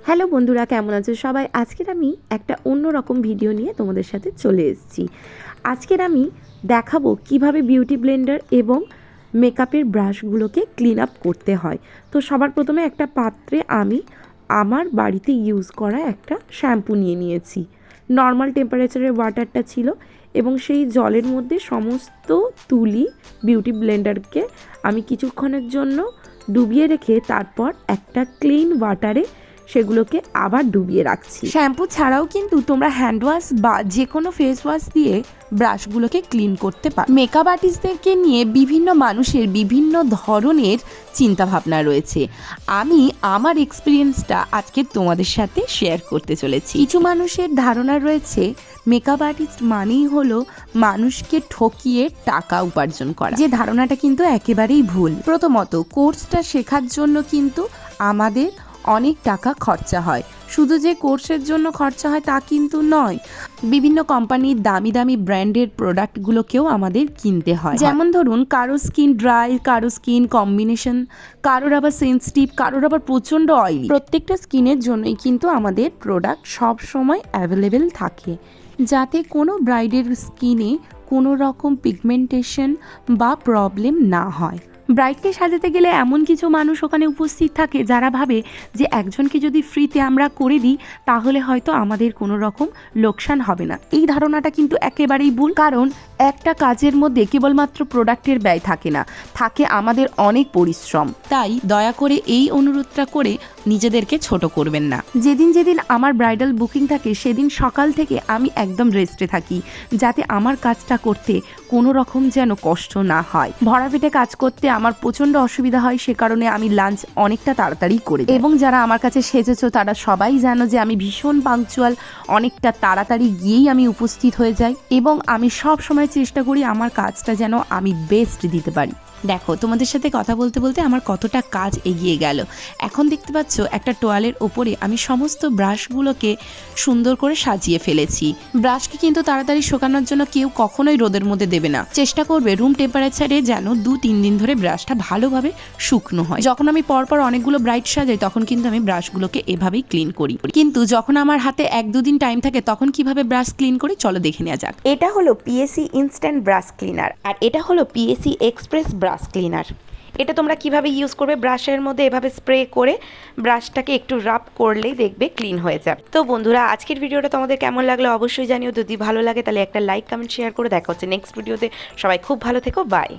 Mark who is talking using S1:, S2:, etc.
S1: Hello বন্ধুরা, কেমন আছো সবাই? আজকের আমি একটা অন্যরকম ভিডিও নিয়ে তোমাদের সাথে চলে এসেছি। আজকের আমি দেখাবো কিভাবে বিউটি ব্লেন্ডার এবং মেকআপের ব্রাশগুলোকে ক্লিন আপ করতে হয়। তো সবার প্রথমে একটা পাত্রে আমি আমার বাড়িতে ইউজ করা একটা শ্যাম্পু নিয়ে নিয়েছি। নর্মাল টেম্পারেচারের ওয়াটারটা ছিল এবং সেই জলের মধ্যে সমস্ত তুলি বিউটি ব্লেন্ডারকে আমি কিছুক্ষণের জন্য ডুবিয়ে রেখে তারপর একটা ক্লিন ওয়াটারে সেগুলোকে আবার ডুবিয়ে রাখছি। শ্যাম্পু ছাড়াও কিন্তু তোমরা হ্যান্ড ওয়াশ বা যে কোনো ফেস ওয়াশ দিয়ে ব্রাশগুলোকে ক্লিন করতে পারো। মেকআপ আর্টিস্টদেরকে নিয়ে বিভিন্ন মানুষের বিভিন্ন ধরনের চিন্তাভাবনা রয়েছে। আমি আমার এক্সপিরিয়েন্সটা আজকে তোমাদের সাথে শেয়ার করতে চলেছি। কিছু মানুষের ধারণা রয়েছে মেকআপ আর্টিস্ট মানেই হলো মানুষকে ঠকিয়ে টাকা উপার্জন করা, যে ধারণাটা কিন্তু একেবারেই ভুল। প্রথমত, কোর্সটা শেখার জন্য কিন্তু আমাদের অনেক টাকা খরচা হয়। শুধু যে কোর্সের জন্য খরচা হয় তা কিন্তু নয়, বিভিন্ন কোম্পানির দামি দামি ব্র্যান্ডের প্রোডাক্টগুলোকেও আমাদের কিনতে হয়। যেমন ধরুন, কারো স্কিন ড্রাই, কারো স্কিন কম্বিনেশন, কারোর আবার সেন্সিটিভ, কারোর আবার প্রচণ্ড অয়েলি। প্রত্যেকটা স্কিনের জন্যই কিন্তু আমাদের প্রোডাক্ট সব সময় অ্যাভেলেবেল থাকে, যাতে কোনো ব্রাইডের স্কিনে কোনো রকম পিগমেন্টেশন বা প্রবলেম না হয়। ব্রাইডকে সাজাতে গেলে এমন কিছু মানুষ ওখানে উপস্থিত থাকে যারা ভাবে যে একজনকে যদি ফ্রিতে আমরা করে দিই তাহলে হয়তো আমাদের কোনো রকম লোকসান হবে না। এই ধারণাটা কিন্তু একেবারেই ভুল, কারণ একটা কাজের মধ্যে কেবলমাত্র প্রোডাক্টের ব্যয় থাকে না, থাকে আমাদের অনেক পরিশ্রম। তাই দয়া করে এই অনুরোধটা করে নিজেদেরকে ছোট করবেন না। যেদিন যেদিন আমার ব্রাইডাল বুকিং থাকে সেদিন সকাল থেকে আমি একদম রেস্টে থাকি, যাতে আমার কাজটা করতে কোনো রকম যেন কষ্ট না হয়। ভরা পেটে কাজ করতে আমার প্রচণ্ড অসুবিধা হয়, সে কারণে আমি লাঞ্চ অনেকটা তাড়াতাড়ি করে দিই। এবং যারা আমার কাছে সেজেছো তারা সবাই জানো যে আমি ভীষণ পাংচুয়াল, অনেকটা তাড়াতাড়ি গিয়েই আমি উপস্থিত হয়ে যাই এবং আমি সব সময় চেষ্টা করি আমার কাজটা যেন আমি বেস্ট দিতে পারি। দেখো, তোমাদের সাথে কথা বলতে বলতে আমার কতটা কাজ এগিয়ে গেল। এখন দেখতে পাচ্ছ একটা টোয়ালের ওপরে আমি সমস্ত ব্রাশগুলোকে সুন্দর করে সাজিয়ে ফেলেছি। ব্রাশকে কিন্তু তাড়াতাড়ি শুকানোর জন্য কেউ কখনোই রোদের মধ্যে দেবে না, চেষ্টা করবে রুম টেম্পারেচারে যেন 2-3 দিন ধরে ব্রাশটা ভালোভাবে শুকনো হয়। যখন আমি পরপর অনেকগুলো ব্রাইট সাজাই তখন কিন্তু আমি ব্রাশগুলোকে এভাবেই ক্লিন করি, কিন্তু যখন আমার হাতে 1-2 দিন টাইম থাকে তখন কিভাবে ব্রাশ ক্লিন করি চলো দেখে নেওয়া যাক। এটা হলো পিএসি ইনস্ট্যান্ট ব্রাশ ক্লিনার আর এটা হলো পিএসি এক্সপ্রেস ব্রাশ ক্লিনার। এটা তোমরা কিভাবে ইউজ করবে, ব্রাশের মধ্যে এভাবে স্প্রে করে ব্রাশটাকে একটু রাব করলেই দেখবে ক্লিন হয়ে যাবে। তো বন্ধুরা, আজকের ভিডিওটা তোমাদের কেমন লাগলো অবশ্যই জানিও। যদি ভালো লাগে তাহলে একটা লাইক, কমেন্ট, শেয়ার করে দেখা হচ্ছে নেক্সট ভিডিওতে। সবাই খুব ভালো থেকো, বাই।